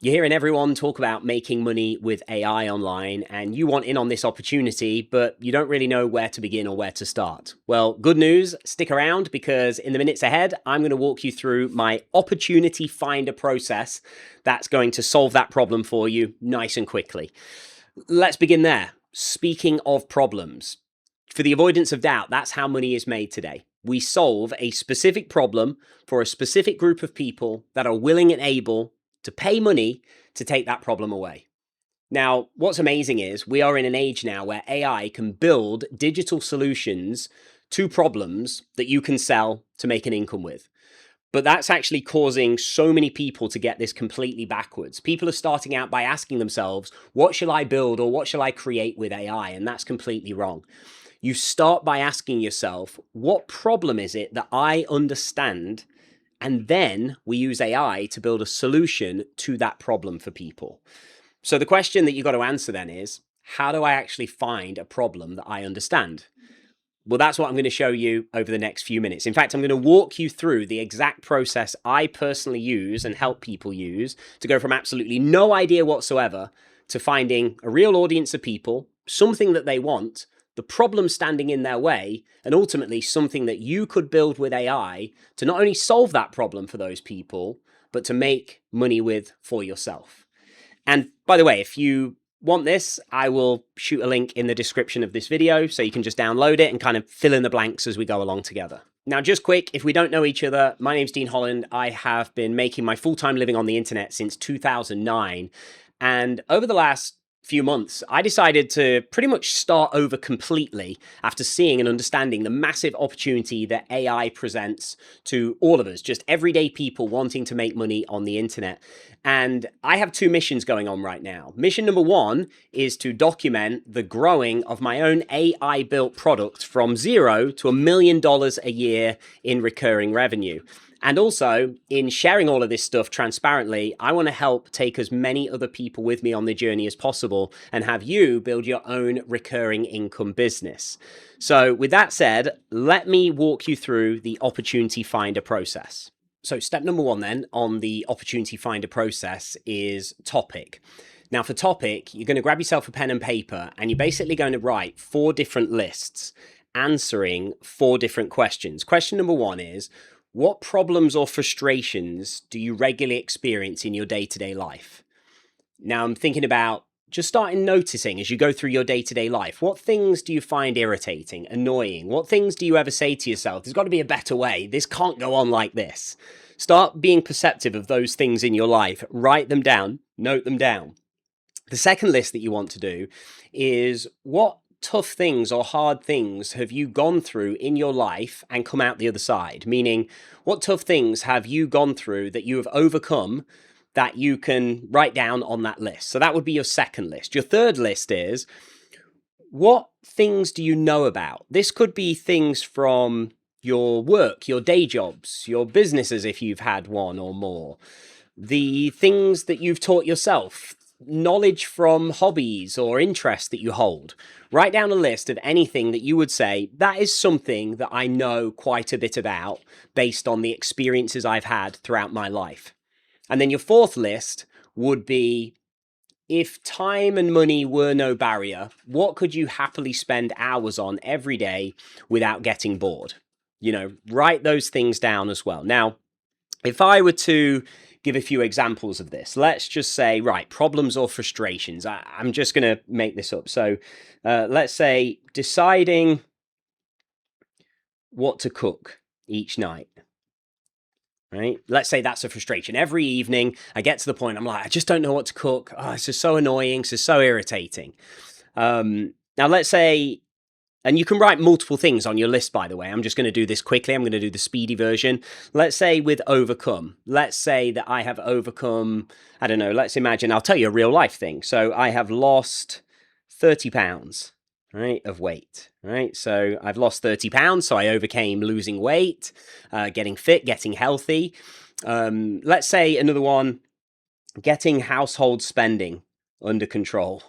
You're hearing everyone talk about making money with AI online, and you want in on this opportunity, but you don't really know where to begin or where to start. Well, good news, stick around because in the minutes ahead, I'm going to walk you through my opportunity finder process that's going to solve that problem for you nice and quickly. Let's begin there. Speaking of problems, for the avoidance of doubt, that's how money is made today. We solve a specific problem for a specific group of people that are willing and able to pay money to take that problem away. Now, what's amazing is we are in an age now where AI can build digital solutions to problems that you can sell to make an income with. But that's actually causing so many people to get this completely backwards. People are starting out by asking themselves, what shall I build or what shall I create with AI? And that's completely wrong. You start by asking yourself, what problem is it that I understand? And then we use AI to build a solution to that problem for people. So the question that you've got to answer then is, how do I actually find a problem that I understand? Well, that's what I'm going to show you over the next few minutes. In fact, I'm going to walk you through the exact process I personally use and help people use to go from absolutely no idea whatsoever to finding a real audience of people, something that they want, the problem standing in their way, and ultimately something that you could build with AI to not only solve that problem for those people, but to make money with for yourself. And by the way, if you want this, I will shoot a link in the description of this video so you can just download it and kind of fill in the blanks as we go along together. Now, just quick, if we don't know each other, my name's Dean Holland. I have been making my full-time living on the internet since 2009. And over the last few months, I decided to pretty much start over completely after seeing and understanding the massive opportunity that AI presents to all of us, just everyday people wanting to make money on the internet. And I have two missions going on right now. Mission number one is to document the growing of my own AI built product from zero to $1 million a year in recurring revenue. And also, in sharing all of this stuff transparently, I want to help take as many other people with me on the journey as possible and have you build your own recurring income business. So with that said, let me walk you through the opportunity finder process. So step number one then on the opportunity finder process is topic. Now for topic, you're going to grab yourself a pen and paper and you're basically going to write 4 different lists answering 4 different questions. Question number one is, what problems or frustrations do you regularly experience in your day-to-day life? Now I'm thinking about just starting noticing as you go through your day-to-day life, what things do you find irritating, annoying? What things do you ever say to yourself, there's got to be a better way, this can't go on like this? Start being perceptive of those things in your life, write them down, note them down. The second list that you want to do is what tough things or hard things have you gone through in your life and come out the other side? Meaning, what tough things have you gone through that you have overcome that you can write down on that list? So that would be your second list. Your third list is, what things do you know about? This could be things from your work, your day jobs, your businesses if you've had one or more, the things that you've taught yourself, knowledge from hobbies or interests that you hold. Write down a list of anything that you would say, that is something that I know quite a bit about based on the experiences I've had throughout my life. And then your fourth list would be, if time and money were no barrier, what could you happily spend hours on every day without getting bored? You know, write those things down as well. Now, if I were to give a few examples of this, let's just say, right, problems or frustrations. I'm just going to make this up. So let's say deciding what to cook each night. Right? Let's say that's a frustration. Every evening I get to the point, I'm like, I just don't know what to cook. Oh, it's just so annoying. It's just so irritating. Now let's say, and you can write multiple things on your list, by the way. I'm just going to do this quickly. I'm going to do the speedy version. Let's say with overcome. Let's say that I have overcome, I don't know, let's imagine, I'll tell you a real life thing. So I have lost 30 pounds. Right, of weight, right? So I've lost 30 pounds, so I overcame losing weight, getting fit, getting healthy. Let's say another one, getting household spending under control.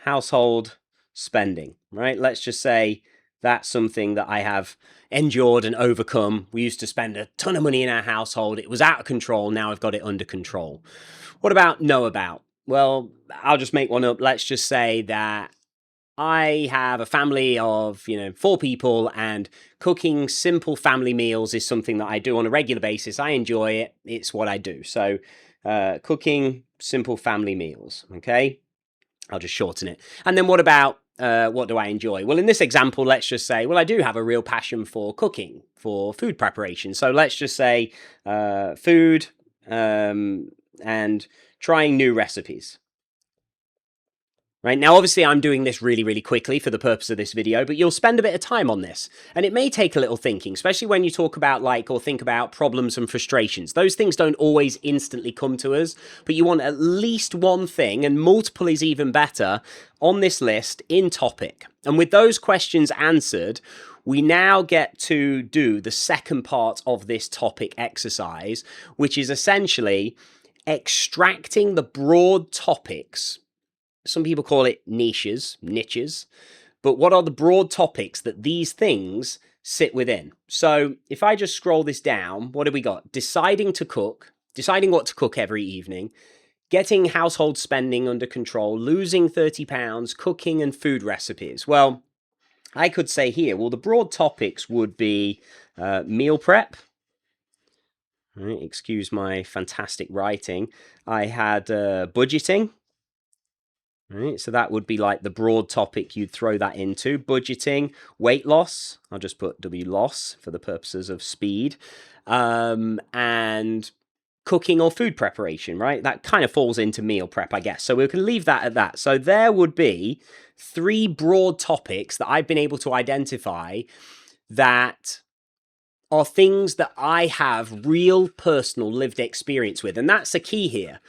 Household spending, right? Let's just say That's something that I have endured and overcome. We used to spend a ton of money in our household. It was out of control. Now I've got it under control. What about know about? Well, I'll just make one up. Let's just say that I have a family of, 4 people, and cooking simple family meals is something that I do on a regular basis. I enjoy it. It's what I do. So, cooking simple family meals. Okay. I'll just shorten it. And then what about what do I enjoy? Well, in this example, let's just say, well, I do have a real passion for cooking, for food preparation. So let's just say food and trying new recipes. Right now, obviously, I'm doing this really, really quickly for the purpose of this video, but you'll spend a bit of time on this. And it may take a little thinking, especially when you talk about or think about problems and frustrations. Those things don't always instantly come to us, but you want at least one thing, and multiple is even better, on this list in topic. And with those questions answered, we now get to do the second part of this topic exercise, which is essentially extracting the broad topics. Some people call it niches, but what are the broad topics that these things sit within? So if I just scroll this down, what have we got? Deciding what to cook every evening, getting household spending under control, losing 30 pounds, cooking and food recipes. Well, I could say here, the broad topics would be meal prep. Right, excuse my fantastic writing. I had budgeting. Right, so that would be like the broad topic you'd throw that into. Budgeting, weight loss. I'll just put W loss for the purposes of speed. And cooking or food preparation, right? That kind of falls into meal prep, I guess. So we can leave that at that. So there would be 3 broad topics that I've been able to identify that are things that I have real personal lived experience with. And that's the key here.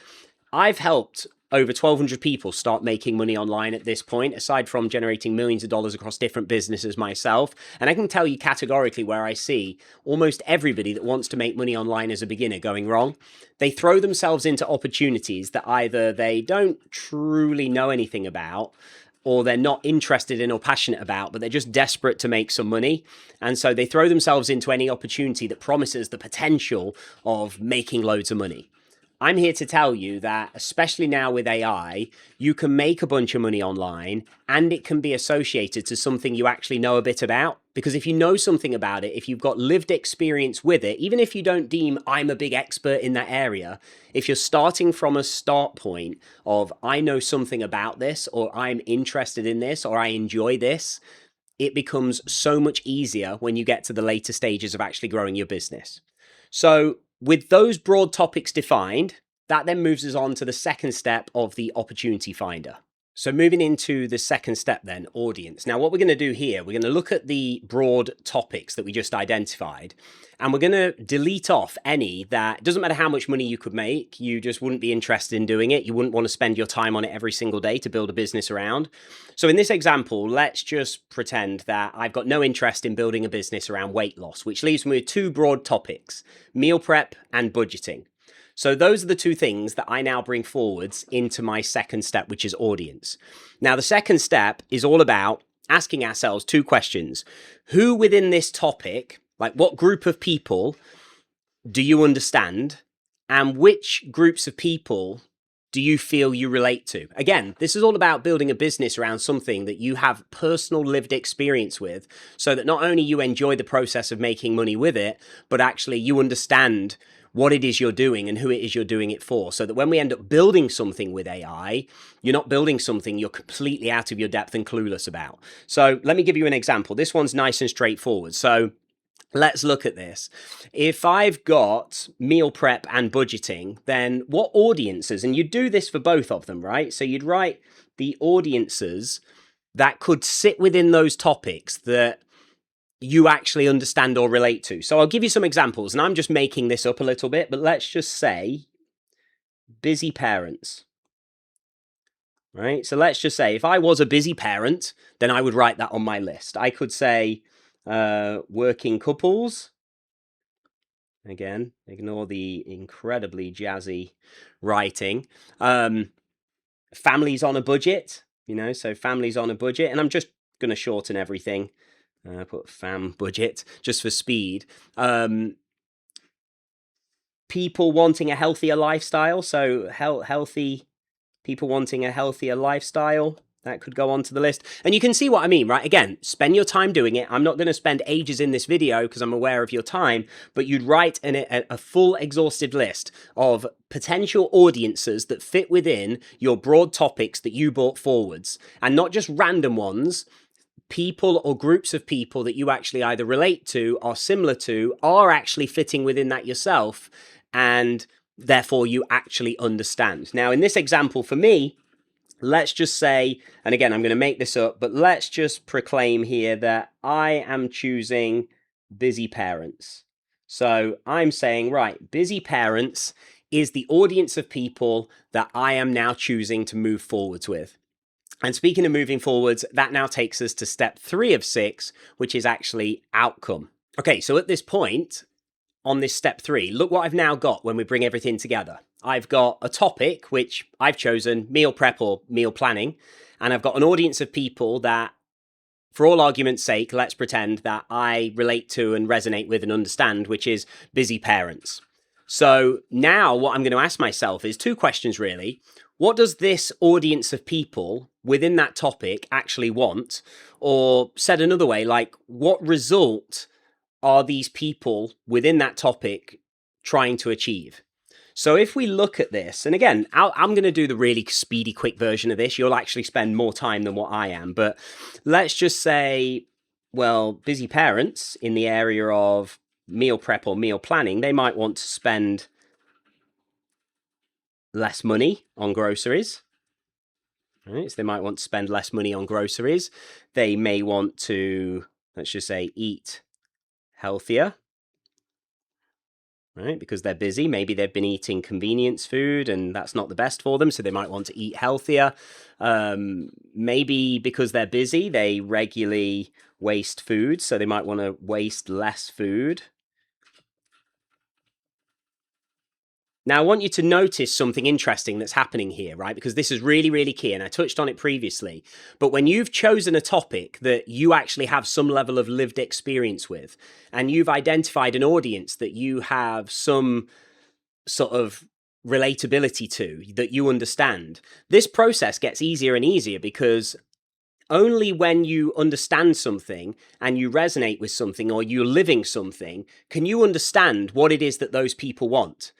I've helped over 1,200 people start making money online at this point, aside from generating millions of dollars across different businesses myself. And I can tell you categorically where I see almost everybody that wants to make money online as a beginner going wrong. They throw themselves into opportunities that either they don't truly know anything about, or they're not interested in or passionate about, but they're just desperate to make some money. And so they throw themselves into any opportunity that promises the potential of making loads of money. I'm here to tell you that, especially now with AI, you can make a bunch of money online and it can be associated to something you actually know a bit about. Because if you know something about it, if you've got lived experience with it, even if you don't deem I'm a big expert in that area, if you're starting from a start point of I know something about this, or I'm interested in this, or I enjoy this, it becomes so much easier when you get to the later stages of actually growing your business. So with those broad topics defined, that then moves us on to the second step of the opportunity finder. So moving into the second step then, audience. Now what we're going to do here, we're going to look at the broad topics that we just identified, and we're going to delete off any that doesn't matter how much money you could make, you just wouldn't be interested in doing it. You wouldn't want to spend your time on it every single day to build a business around. So in this example, let's just pretend that I've got no interest in building a business around weight loss, which leaves me with 2 broad topics, meal prep and budgeting. So those are the 2 things that I now bring forwards into my second step, which is audience. Now, the second step is all about asking ourselves 2 questions. Who within this topic, like what group of people do you understand? And which groups of people do you feel you relate to? Again, this is all about building a business around something that you have personal lived experience with, so that not only you enjoy the process of making money with it, but actually you understand what it is you're doing and who it is you're doing it for, so that when we end up building something with AI, you're not building something you're completely out of your depth and clueless about. So let me give you an example. This one's nice and straightforward. So let's look at this. If I've got meal prep and budgeting, then what audiences, and you do this for both of them, right? So you'd write the audiences that could sit within those topics that you actually understand or relate to. So I'll give you some examples, and I'm just making this up a little bit, but let's just say busy parents. Right? So let's just say if I was a busy parent, then I would write that on my list. I could say working couples. Again, ignore the incredibly jazzy writing. Families on a budget, so families on a budget. And I'm just going to shorten everything. Put fam budget just for speed. People wanting a healthier lifestyle. So healthy people wanting a healthier lifestyle. That could go onto the list. And you can see what I mean, right? Again, spend your time doing it. I'm not going to spend ages in this video because I'm aware of your time, but you'd write a full exhaustive list of potential audiences that fit within your broad topics that you brought forwards, and not just random ones. People or groups of people that you actually either relate to, are similar to, are actually fitting within that yourself, and therefore you actually understand. Now, in this example for me, let's just say, and again, I'm going to make this up, but let's just proclaim here that I am choosing busy parents. So I'm saying, right, busy parents is the audience of people that I am now choosing to move forwards with. And speaking of moving forwards, that now takes us to step 3 of 6, which is actually outcome. Okay, so at this point, on this step 3, look what I've now got when we bring everything together. I've got a topic, which I've chosen, meal prep or meal planning, and I've got an audience of people that, for all argument's sake, let's pretend that I relate to and resonate with and understand, which is busy parents. So now what I'm going to ask myself is 2 questions, really. What does this audience of people within that topic actually want? Or said another way, like, what result are these people within that topic trying to achieve? So if we look at this, and again, I'm going to do the really speedy, quick version of this. You'll actually spend more time than what I am. But let's just say, well, busy parents in the area of meal prep or meal planning, they might want to spend less money on groceries. Right? So they might want to spend less money on groceries. They may want to, let's just say, eat healthier. Right? Because they're busy. Maybe they've been eating convenience food and that's not the best for them. So they might want to eat healthier. Maybe because they're busy, they regularly waste food. So they might want to waste less food. Now, I want you to notice something interesting that's happening here, right? Because this is really, really key, and I touched on it previously. But when you've chosen a topic that you actually have some level of lived experience with, and you've identified an audience that you have some sort of relatability to, that you understand, this process gets easier and easier, because only when you understand something and you resonate with something or you're living something can you understand what it is that those people want.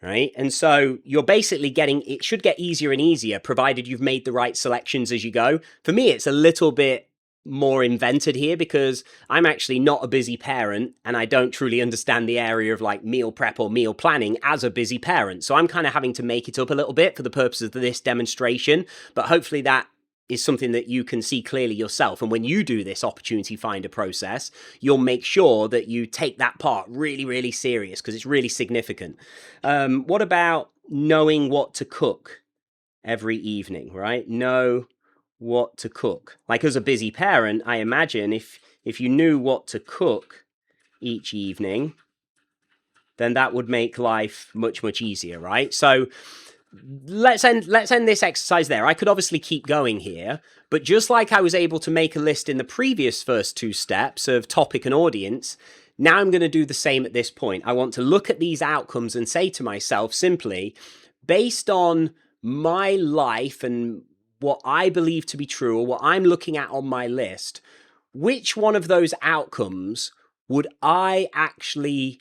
Right. And so you're basically getting, it should get easier and easier provided you've made the right selections as you go. For me, it's a little bit more invented here because I'm actually not a busy parent and I don't truly understand the area of like meal prep or meal planning as a busy parent. So I'm kind of having to make it up a little bit for the purposes of this demonstration, but hopefully that is something that you can see clearly yourself. And when you do this opportunity finder process, you'll make sure that you take that part really, really serious because it's really significant. What about knowing what to cook every evening, right? Know what to cook. Like as a busy parent, I imagine if you knew what to cook each evening, then that would make life much, much easier, right? So let's end this exercise there. I could obviously keep going here, but just like I was able to make a list in the previous first 2 steps of topic and audience, now I'm going to do the same at this point. I want to look at these outcomes and say to myself simply, based on my life and what I believe to be true or what I'm looking at on my list, which one of those outcomes would I actually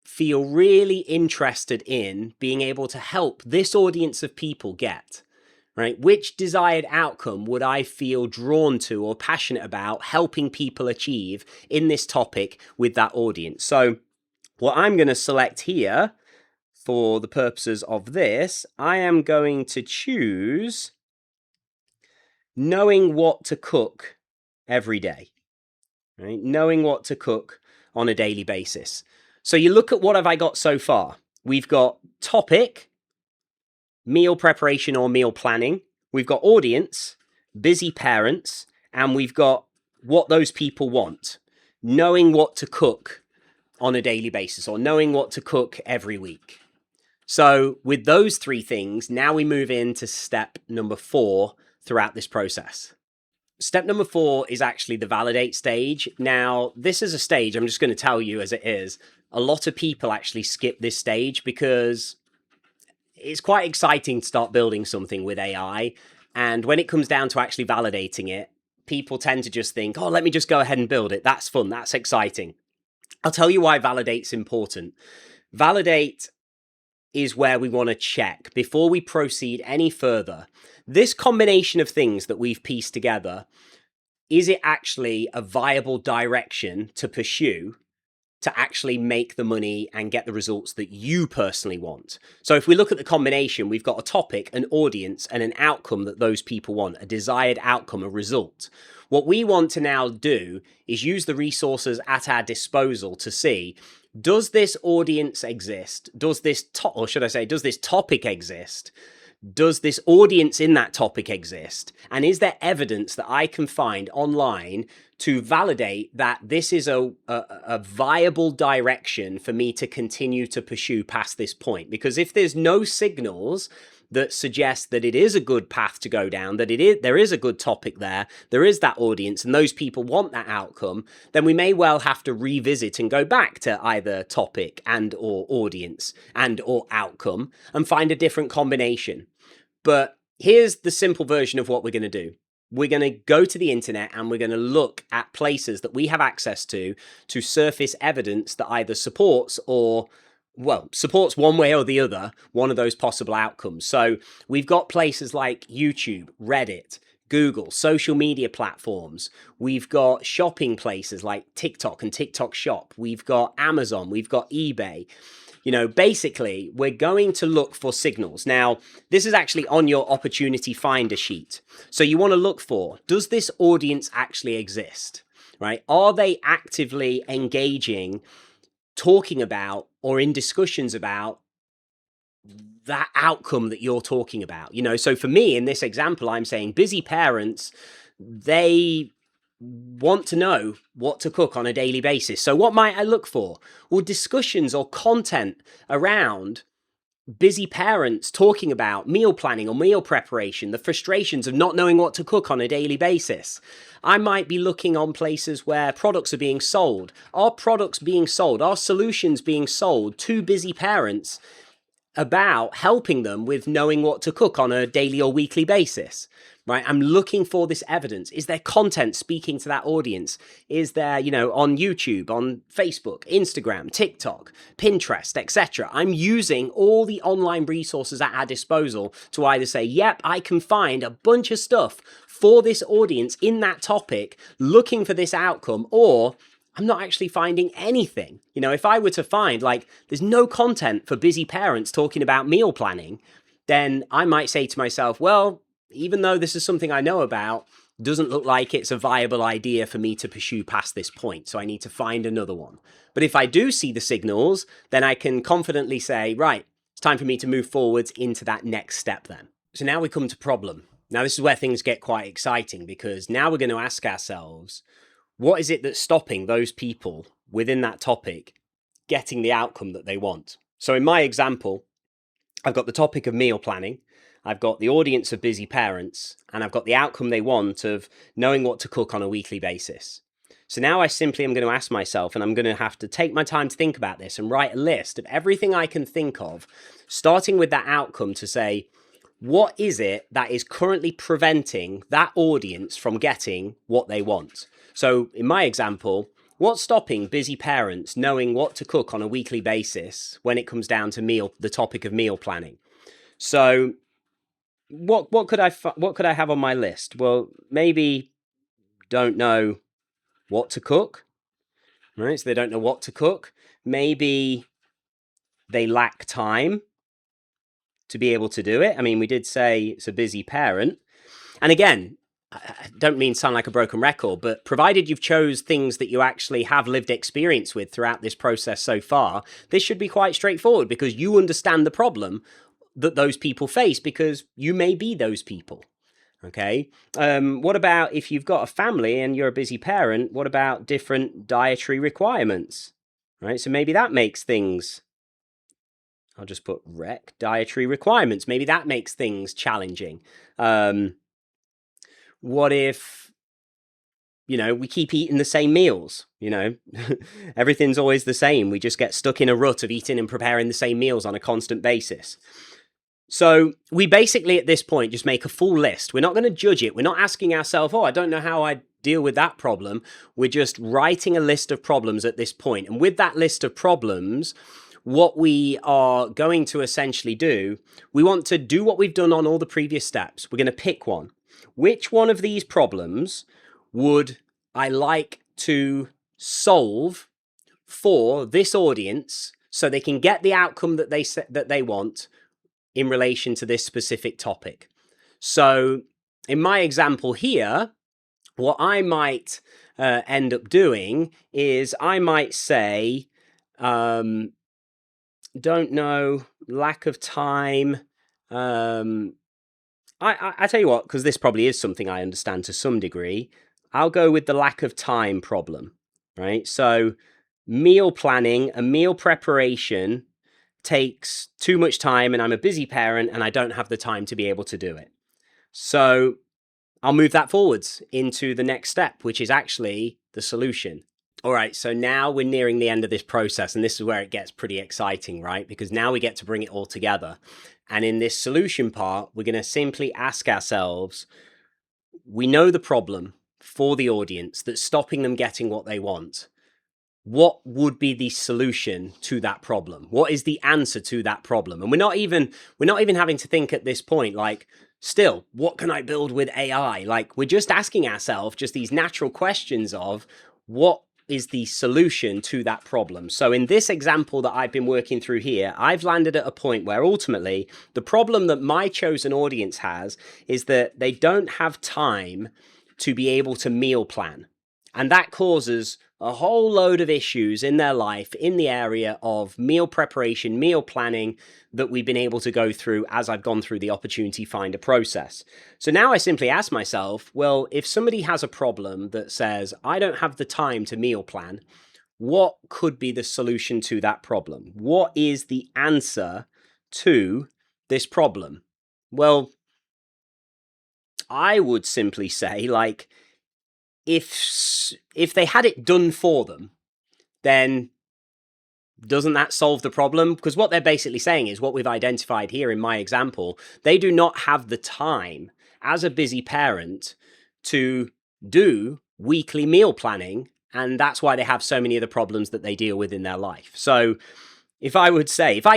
feel really interested in being able to help this audience of people get, right? Which desired outcome would I feel drawn to or passionate about helping people achieve in this topic with that audience? So what I'm going to select here for the purposes of this, I am going to choose knowing what to cook every day, right? Knowing what to cook on a daily basis. So you look at what have I got so far. We've got topic, meal preparation or meal planning. We've got audience, busy parents, and we've got what those people want. Knowing what to cook on a daily basis or knowing what to cook every week. So with those 3 things, now we move into step number 4 throughout this process. Step number 4 is actually the validate stage. Now, this is a stage, I'm just going to tell you as it is, a lot of people actually skip this stage because it's quite exciting to start building something with AI. And when it comes down to actually validating it, people tend to just think, oh, let me just go ahead and build it. That's fun. That's exciting. I'll tell you why validate's important. Validate is where we want to check before we proceed any further. This combination of things that we've pieced together, is it actually a viable direction to pursue to actually make the money and get the results that you personally want? So if we look at the combination, we've got a topic, an audience, and an outcome that those people want, a desired outcome, a result. What we want to now do is use the resources at our disposal to see, does this audience exist? Does this does this topic exist? Does this audience in that topic exist? And is there evidence that I can find online to validate that this is a viable direction for me to continue to pursue past this point? Because if there's no signals that suggest that it is a good path to go down, that there is a good topic there is that audience, and those people want that outcome, then we may well have to revisit and go back to either topic and or audience and or outcome and find a different combination. But here's the simple version of what we're going to do. We're going to go to the internet and we're going to look at places that we have access to surface evidence that either supports or, well, supports one way or the other, one of those possible outcomes. So we've got places like YouTube, Reddit, Google, social media platforms. We've got shopping places like TikTok and TikTok Shop. We've got Amazon. We've got eBay. You know, basically, we're going to look for signals. Now, this is actually on your opportunity finder sheet. So you want to look for, does this audience actually exist, right? Are they actively engaging, talking about, or in discussions about that outcome that you're talking about? You know, so for me, in this example, I'm saying busy parents, they want to know what to cook on a daily basis. So what might I look for? Well, discussions or content around busy parents talking about meal planning or meal preparation, the frustrations of not knowing what to cook on a daily basis. I might be looking on places where products are being sold. Are products being sold? Are solutions being sold to busy parents about helping them with knowing what to cook on a daily or weekly basis, right? I'm looking for this evidence. Is there content speaking to that audience? Is there, you know, on YouTube, on Facebook, Instagram, TikTok, Pinterest, etc.? I'm using all the online resources at our disposal to either say, yep, I can find a bunch of stuff for this audience in that topic, looking for this outcome, or I'm not actually finding anything. You know, if I were to find, like, there's no content for busy parents talking about meal planning, then I might say to myself, well, even though this is something I know about, doesn't look like it's a viable idea for me to pursue past this point. So I need to find another one. But if I do see the signals, then I can confidently say, right, it's time for me to move forwards into that next step then. So now we come to problem. Now, this is where things get quite exciting, because now we're going to ask ourselves, what is it that's stopping those people within that topic getting the outcome that they want? So in my example, I've got the topic of meal planning, I've got the audience of busy parents, and I've got the outcome they want of knowing what to cook on a weekly basis. So now I simply am going to ask myself, and I'm going to have to take my time to think about this and write a list of everything I can think of, starting with that outcome, to say, what is it that is currently preventing that audience from getting what they want? So in my example, what's stopping busy parents knowing what to cook on a weekly basis when it comes down to the topic of meal planning? So what could I have on my list? Well, maybe don't know what to cook, right? So they don't know what to cook. Maybe they lack time to be able to do it. I mean, we did say it's a busy parent. And again, I don't mean sound like a broken record, but provided you've chose things that you actually have lived experience with throughout this process so far, this should be quite straightforward, because you understand the problem that those people face, because you may be those people. Okay. What about if you've got a family and you're a busy parent? What about different dietary requirements? Right. So maybe that makes things, I'll just put dietary requirements. Maybe that makes things challenging. What if we keep eating the same meals, everything's always the same. We just get stuck in a rut of eating and preparing the same meals on a constant basis. So we basically at this point just make a full list. We're not going to judge it. We're not asking ourselves, oh, I don't know how I deal with that problem. We're just writing a list of problems at this point. And with that list of problems, what we are going to essentially do, we want to do what we've done on all the previous steps. We're going to pick one. Which one of these problems would I like to solve for this audience so they can get the outcome that they want in relation to this specific topic? So in my example here, what I might end up doing is I might say, don't know, lack of time. I tell you what, because this probably is something I understand to some degree, I'll go with the lack of time problem, right? So meal planning and meal preparation takes too much time, and I'm a busy parent and I don't have the time to be able to do it. So I'll move that forwards into the next step, which is actually the solution. All right, so now we're nearing the end of this process, and this is where it gets pretty exciting, right? Because now we get to bring it all together. And in this solution part, we're going to simply ask ourselves, we know the problem for the audience that's stopping them getting what they want. What would be the solution to that problem? What is the answer to that problem? And we're not even having to think at this point, like, still, what can I build with AI? Like, we're just asking ourselves just these natural questions of what is the solution to that problem. So in this example that I've been working through here, I've landed at a point where ultimately the problem that my chosen audience has is that they don't have time to be able to meal plan. And that causes a whole load of issues in their life in the area of meal preparation, meal planning that we've been able to go through as I've gone through the opportunity finder process. So now I simply ask myself, well, if somebody has a problem that says, I don't have the time to meal plan, what could be the solution to that problem? What is the answer to this problem? Well, I would simply say, like, if they had it done for them, then doesn't that solve the problem? Because what they're basically saying is what we've identified here in my example, they do not have the time as a busy parent to do weekly meal planning. And that's why they have so many of the problems that they deal with in their life. So if I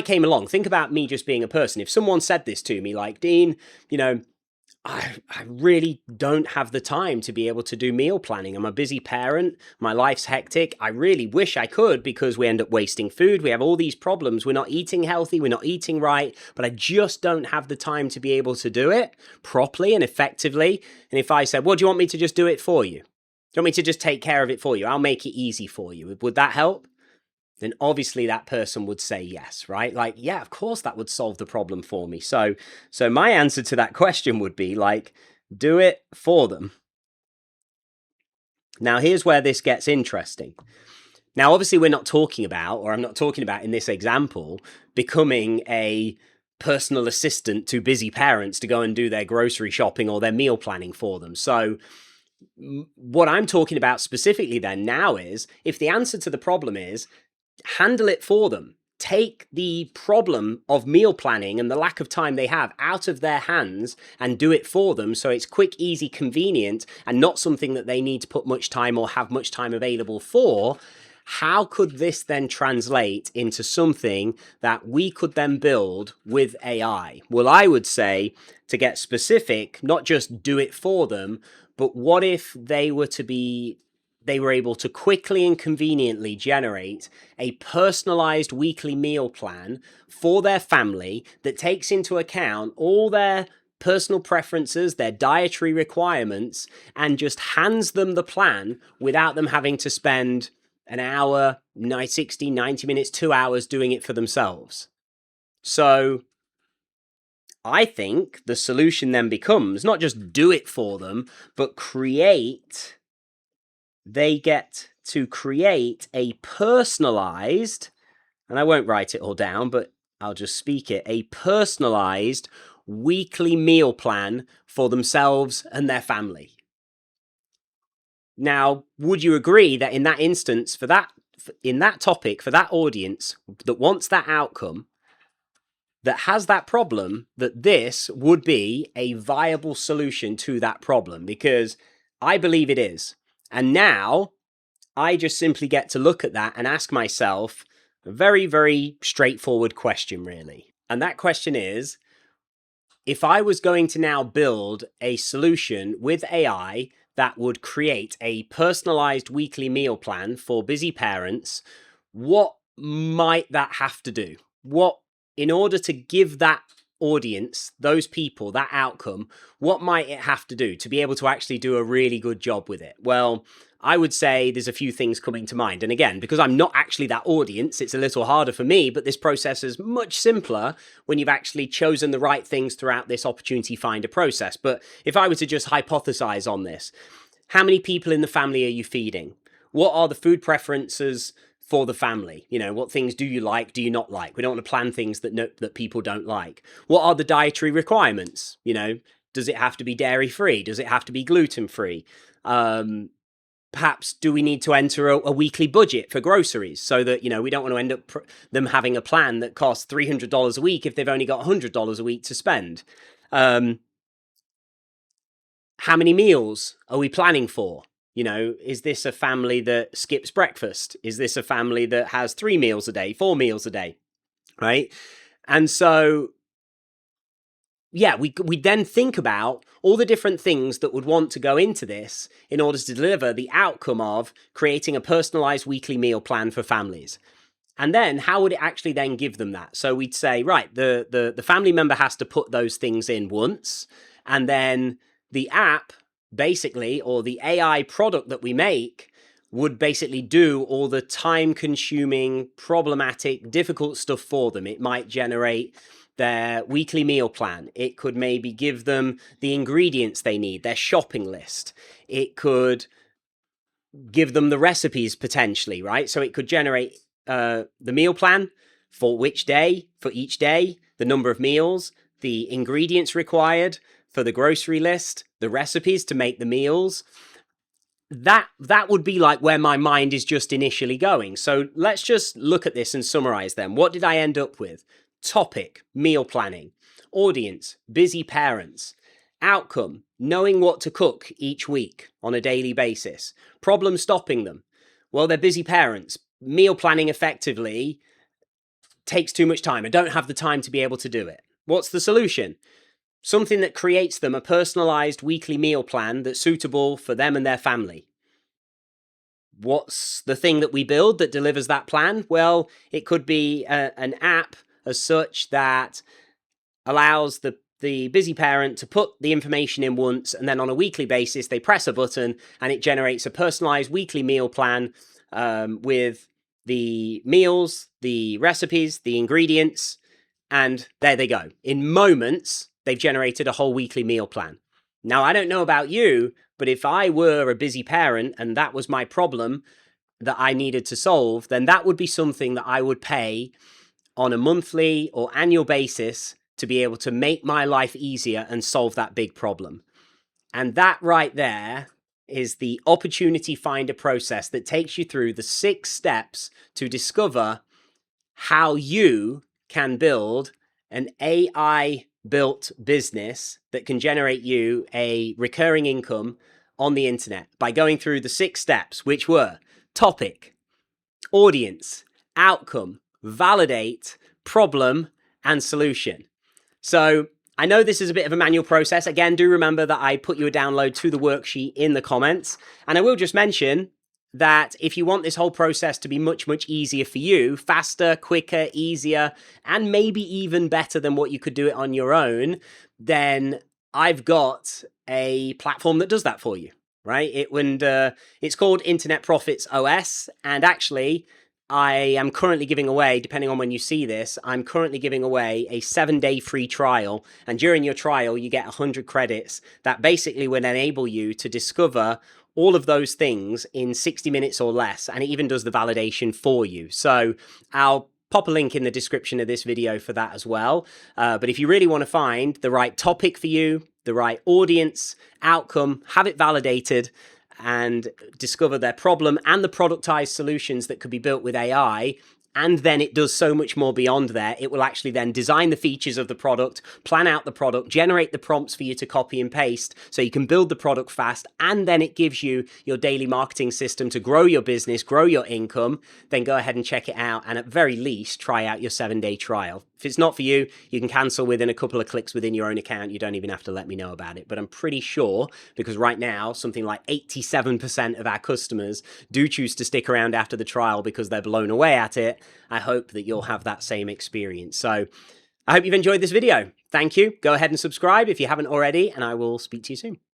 came along, think about me just being a person. If someone said this to me, like, Dean, I really don't have the time to be able to do meal planning. I'm a busy parent. My life's hectic. I really wish I could because we end up wasting food. We have all these problems. We're not eating healthy. We're not eating right. But I just don't have the time to be able to do it properly and effectively. And if I said, well, do you want me to just do it for you? Do you want me to just take care of it for you? I'll make it easy for you. Would that help? Then obviously that person would say yes, right? Like, yeah, of course that would solve the problem for me. So my answer to that question would be, like, do it for them. Now, here's where this gets interesting. Now, obviously I'm not talking about in this example, becoming a personal assistant to busy parents to go and do their grocery shopping or their meal planning for them. So what I'm talking about specifically then now is, if the answer to the problem is, handle it for them. Take the problem of meal planning and the lack of time they have out of their hands and do it for them so it's quick, easy, convenient, and not something that they need to put much time or have much time available for. How could this then translate into something that we could then build with AI? Well, I would say, to get specific, not just do it for them, but what if they were able to quickly and conveniently generate a personalized weekly meal plan for their family that takes into account all their personal preferences, their dietary requirements, and just hands them the plan without them having to spend an hour, 60, 90 minutes, 2 hours doing it for themselves. So I think the solution then becomes not just do it for them, but they get to create a personalized, and I won't write it all down, but I'll just speak it, a personalized weekly meal plan for themselves and their family. Now, would you agree that in that instance, in that topic, for that audience that wants that outcome, that has that problem, that this would be a viable solution to that problem? Because I believe it is. And now I just simply get to look at that and ask myself a very, very straightforward question, really. And that question is, if I was going to now build a solution with AI that would create a personalized weekly meal plan for busy parents, what might that have to do? In order to give that audience, those people, that outcome, what might it have to do to be able to actually do a really good job with it? Well, I would say there's a few things coming to mind. And again, because I'm not actually that audience, it's a little harder for me, but this process is much simpler when you've actually chosen the right things throughout this opportunity finder process. But if I were to just hypothesize on this, how many people in the family are you feeding? What are the food preferences for the family? What things do you like, do you not like? We don't want to plan things that people don't like. What are the dietary requirements? Does it have to be dairy free? Does it have to be gluten free? Perhaps do we need to enter a weekly budget for groceries so that, we don't want to end up them having a plan that costs $300 a week if they've only got $100 a week to spend? How many meals are we planning for? Is this a family that skips breakfast? Is this a family that has 3 meals a day, 4 meals a day? Right? And so, yeah, we then think about all the different things that would want to go into this in order to deliver the outcome of creating a personalized weekly meal plan for families. And then how would it actually then give them that? So we'd say, right, the family member has to put those things in once, and then the app basically, or the AI product that we make, would basically do all the time-consuming, problematic, difficult stuff for them. It might generate their weekly meal plan. It could maybe give them the ingredients they need, their shopping list. It could give them the recipes potentially, right? So it could generate the meal plan for which day, for each day, the number of meals, the ingredients required for the grocery list, the recipes to make the meals. That would be like where my mind is just initially going. So let's just look at this and summarize them. What did I end up with? Topic, meal planning. Audience, busy parents. Outcome, knowing what to cook each week on a daily basis. Problem stopping them. Well, they're busy parents. Meal planning effectively takes too much time. I don't have the time to be able to do it. What's the solution? Something that creates them a personalized weekly meal plan that's suitable for them and their family. What's the thing that we build that delivers that plan? Well, it could be an app as such that allows the busy parent to put the information in once, and then on a weekly basis, they press a button and it generates a personalized weekly meal plan with the meals, the recipes, the ingredients, and there they go. In moments, they've generated a whole weekly meal plan. Now, I don't know about you, but if I were a busy parent and that was my problem that I needed to solve, then that would be something that I would pay on a monthly or annual basis to be able to make my life easier and solve that big problem. And that right there is the opportunity finder process that takes you through the 6 steps to discover how you can build an AI built business that can generate you a recurring income on the internet by going through the 6 steps, which were topic, audience, outcome, validate, problem, and solution. So I know this is a bit of a manual process. Again, do remember that I put you a download to the worksheet in the comments. And I will just mention that if you want this whole process to be much, much easier for you, faster, quicker, easier, and maybe even better than what you could do it on your own, then I've got a platform that does that for you, right? It's called Internet Profits OS. And actually, I am currently giving away, depending on when you see this, I'm currently giving away a 7-day free trial. And during your trial, you get 100 credits that basically will enable you to discover all of those things in 60 minutes or less. And it even does the validation for you. So I'll pop a link in the description of this video for that as well. But if you really want to find the right topic for you, the right audience, outcome, have it validated, and discover their problem and the productized solutions that could be built with AI. And then it does so much more beyond there. It will actually then design the features of the product, plan out the product, generate the prompts for you to copy and paste so you can build the product fast. And then it gives you your daily marketing system to grow your business, grow your income. Then go ahead and check it out. And at very least, try out your 7-day trial. If it's not for you, you can cancel within a couple of clicks within your own account. You don't even have to let me know about it. But I'm pretty sure, because right now, something like 87% of our customers do choose to stick around after the trial because they're blown away at it. I hope that you'll have that same experience. So I hope you've enjoyed this video. Thank you. Go ahead and subscribe if you haven't already, and I will speak to you soon.